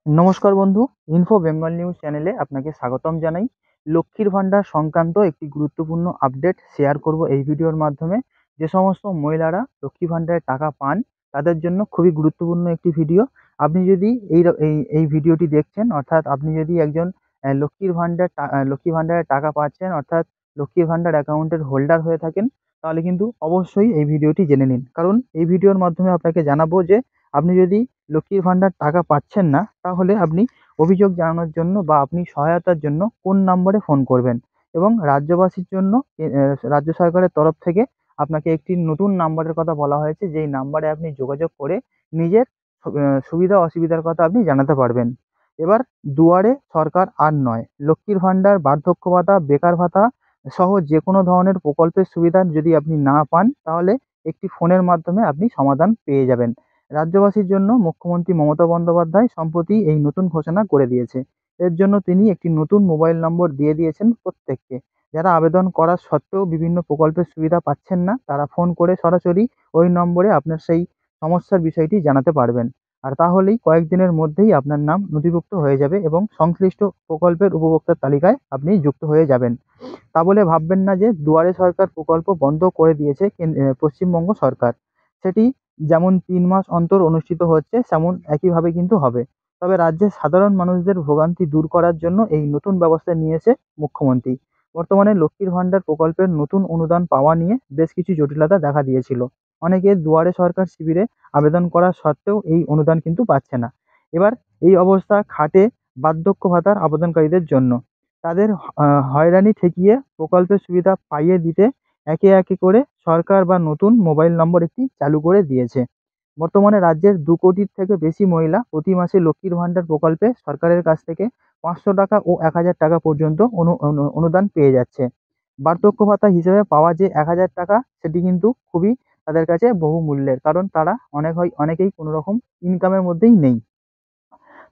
নমস্কার বন্ধু, info Bengal news চ্যানেলে আপনাকে স্বাগতম জানাই। লক্ষ্মীর ভান্ডার সংক্রান্ত একটি গুরুত্বপূর্ণ আপডেট শেয়ার করব এই ভিডিওর মাধ্যমে। যে সমস্ত মহিলারা লক্ষ্মী ভান্ডারের টাকা পান তাদের জন্য খুবই গুরুত্বপূর্ণ একটি ভিডিও। আপনি যদি এই ভিডিওটি দেখছেন, অর্থাৎ আপনি যদি একজন লক্ষ্মী ভান্ডারের টাকা পাচ্ছেন, অর্থাৎ লক্ষ্মীর ভান্ডার অ্যাকাউন্টের হোল্ডার হয়ে থাকেন, তাহলে কিন্তু অবশ্যই এই ভিডিওটি জেনে নিন। কারণ এই ভিডিওর মাধ্যমে আপনাকে জানাবো যে আপনি যদি লক্ষ্মীর ভান্ডার টাকা পাচ্ছেন না, তাহলে আপনি অভিযোগ জানানোর জন্য বা আপনি সহায়তার জন্য কোন নম্বরে ফোন করবেন। এবং রাজ্যবাসীর জন্য রাজ্য সরকারের তরফ থেকে আপনাকে একটি নতুন নাম্বারের কথা বলা হয়েছে, যেই নাম্বারে আপনি যোগাযোগ করে নিজের সুবিধা অসুবিধার কথা আপনি জানাতে পারবেন। এবার দুয়ারে সরকার আর নয়, লক্ষ্মীর ভান্ডার, বার্ধক্য ভাতা, বেকার ভাতা সহ যে কোনো ধরনের প্রকল্পের সুবিধা যদি আপনি না পান, তাহলে একটি ফোনের মাধ্যমে আপনি সমাধান পেয়ে যাবেন। রাজ্যবাসীর জন্য মুখ্যমন্ত্রী মমতা বন্দ্যোপাধ্যায় সম্প্রতি এই নতুন ঘোষণা করে দিয়েছে। এর জন্য তিনি একটি নতুন মোবাইল নম্বর দিয়ে দিয়েছেন প্রত্যেককে। যারা আবেদন করা সত্ত্বেও বিভিন্ন প্রকল্পের সুবিধা পাচ্ছেন না, তারা ফোন করে সরাসরি ওই নম্বরে আপনার সেই সমস্যার বিষয়টি জানাতে পারবেন। আর তাহলেই কয়েকদিনের মধ্যেই আপনার নাম নথিভুক্ত হয়ে যাবে এবং সংশ্লিষ্ট প্রকল্পের উপভোক্তার তালিকায় আপনি যুক্ত হয়ে যাবেন। তা বলে ভাববেন না যে দুয়ারে সরকার প্রকল্প বন্ধ করে দিয়েছে পশ্চিমবঙ্গ সরকার। সেটি যেমন ৩ মাস অন্তর অনুষ্ঠিত হচ্ছে, তেমন একইভাবে কিন্তু হবে। তবে রাজ্যের সাধারণ মানুষদের ভোগান্তি দূর করার জন্য এই নতুন ব্যবস্থা নিয়েছে মুখ্যমন্ত্রী। বর্তমানে লক্ষ্মীর ভান্ডার প্রকল্পের নতুন অনুদান পাওয়া নিয়ে বেশ কিছু জটিলতা দেখা দিয়েছিল। অনেকে দুয়ারে সরকার শিবিরে আবেদন করা সত্ত্বেও এই অনুদান কিন্তু পাচ্ছে না। এবার এই অবস্থা খাটে বার্ধক্য ভাতার আবেদনকারীদের জন্য। তাদের হয়রানি ঠেকিয়ে প্রকল্পের সুবিধা পাইয়ে দিতে একে একে করে সরকার বা নতুন মোবাইল নম্বর একটি চালু করে দিয়েছে। বর্তমানে রাজ্যের ২ কোটির থেকে বেশি মহিলা প্রতি মাসে লক্ষ্মীর ভান্ডার প্রকল্পে সরকারের কাছ থেকে ৫০০ টাকা ও ১,০০০ টাকা পর্যন্ত অনুদান পেয়ে যাচ্ছে। বার্ধক্য ভাতা হিসেবে পাওয়া যে ১,০০০ টাকা, সেটি কিন্তু খুবই তাদের কাছে বহুমূল্যের। কারণ তারা অনেকেই কোনো রকম ইনকামের মধ্যেই নেই।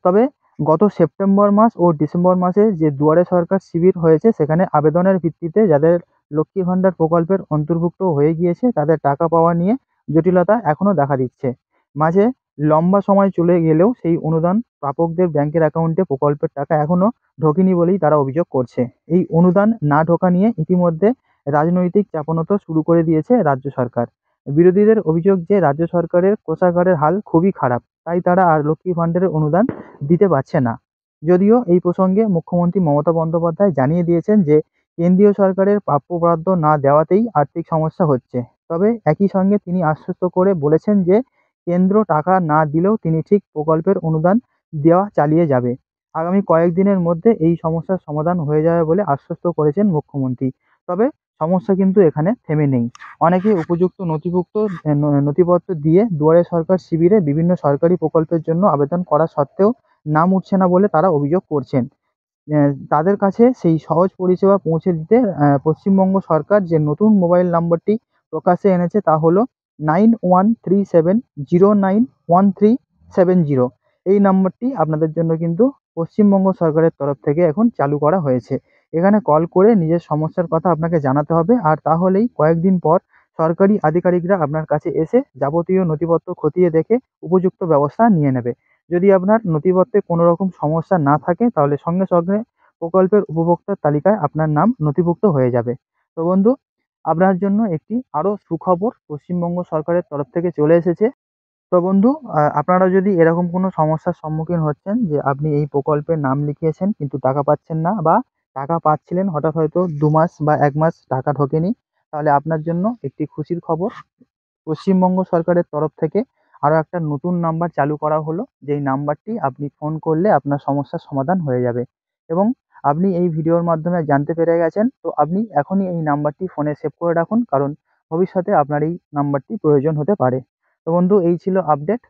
তবে গত সেপ্টেম্বর মাস ও ডিসেম্বর মাসে যে দুয়ারে সরকার শিবির হয়েছে, সেখানে আবেদনের ভিত্তিতে যাদের লক্ষ্মী ভান্ডার প্রকল্পের অন্তর্ভুক্ত হয়ে গিয়েছে, তাদের টাকা পাওয়া নিয়ে জটিলতা এখনও দেখা দিচ্ছে। মাঝে লম্বা সময় চলে গেলেও সেই অনুদান প্রাপকদের ব্যাংকের অ্যাকাউন্টে প্রকল্পের টাকা এখনও ঢোকেনি বলেই তারা অভিযোগ করছে। এই অনুদান না ঢোকা নিয়ে ইতিমধ্যে রাজনৈতিক চাপানোতর শুরু করে দিয়েছে রাজ্য সরকার। বিরোধীদের অভিযোগ যে রাজ্য সরকারের কোষাগারের হাল খুবই খারাপ, তাই তারা আর লক্ষ্মী ভান্ডারের অনুদান দিতে পারছে না। যদিও এই প্রসঙ্গে মুখ্যমন্ত্রী মমতা বন্দ্যোপাধ্যায় জানিয়ে দিয়েছেন যে কেন্দ্রীয় সরকারের প্রাপ্যবরাদ্দ না দেওয়াতেই আর্থিক সমস্যা হচ্ছে। তবে একই সঙ্গে তিনি আশ্বস্ত করে বলেছেন যে কেন্দ্র টাকা না দিলেও তিনি ঠিক প্রকল্পের অনুদান দেওয়া চালিয়ে যাবে। আগামী কয়েকদিনের মধ্যে এই সমস্যার সমাধান হয়ে যাবে বলে আশ্বস্ত করেছেন মুখ্যমন্ত্রী। তবে সমস্যা কিন্তু এখানে থেমে নেই। অনেকে উপযুক্ত নথিপত্র দিয়ে দুয়ারে সরকার শিবিরে বিভিন্ন সরকারি প্রকল্পের জন্য আবেদন করা সত্ত্বেও নাম উঠছে না বলে তারা অভিযোগ করছেন। তাদের কাছে সেই সহজ পরিষেবা পৌঁছে দিতে পশ্চিমবঙ্গ সরকার যে নতুন মোবাইল নম্বরটি প্রকাশ্যে এনেছে, তা হলো 9137091370। এই নম্বরটি আপনাদের জন্য কিন্তু পশ্চিমবঙ্গ সরকারের তরফ থেকে এখন চালু করা হয়েছে। এখানে কল করে নিজের সমস্যার কথা আপনাকে জানাতে হবে, আর তাহলেই কয়েকদিন পর সরকারি আধিকারিকরা আপনার কাছে এসে যাবতীয় নথিপত্র খতিয়ে দেখে উপযুক্ত ব্যবস্থা নিয়ে নেবে। যদি আপনার নথিপত্রে কোনো রকম সমস্যা না থাকে, তাহলে সঙ্গে সঙ্গে প্রকল্পের উপভোক্তার তালিকায় আপনার নাম নথিভুক্ত হয়ে যাবে। তো বন্ধু, আপনার জন্য একটি আরও সুখবর পশ্চিমবঙ্গ সরকারের তরফ থেকে চলে এসেছে। তো বন্ধু, আপনারা যদি এরকম কোনো সমস্যার সম্মুখীন হচ্ছেন যে আপনি এই প্রকল্পে নাম লিখিয়েছেন কিন্তু টাকা পাচ্ছেন না, বা টাকা পাচ্ছিলেন হঠাৎ হয়তো ২ মাস বা ১ মাস টাকা ঢোকেনি, তাহলে আপনার জন্য একটি খুশির খবর। পশ্চিমবঙ্গ সরকারের তরফ থেকে আরও একটা নতুন নাম্বার চালু করা হলো, যেই নাম্বারটি আপনি ফোন করলে আপনার সমস্যার সমাধান হয়ে যাবে। এবং আপনি এই ভিডিওর মাধ্যমে জানতে পেরে গেছেন, তো আপনি এখনই এই নাম্বারটি ফোনে সেভ করে রাখুন, কারণ ভবিষ্যতে আপনার এই নাম্বারটি প্রয়োজন হতে পারে। তো বন্ধু, এই ছিল আপডেট।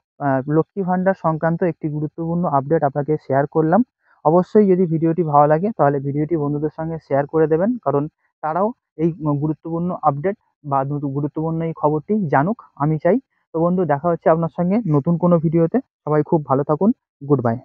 লক্ষ্মী ভান্ডার সংক্রান্ত একটি গুরুত্বপূর্ণ আপডেট আপনাকে শেয়ার করলাম। অবশ্যই যদি ভিডিওটি ভালো লাগে, তাহলে ভিডিওটি বন্ধুদের সঙ্গে শেয়ার করে দেবেন, কারণ তারাও এই গুরুত্বপূর্ণ আপডেট বা গুরুত্বপূর্ণ এই খবরটি জানুক, আমি চাই। তো বন্ধু, দেখা হচ্ছে আপনার সঙ্গে নতুন কোনো ভিডিওতে। সবাই খুব ভালো থাকুন। Good bye.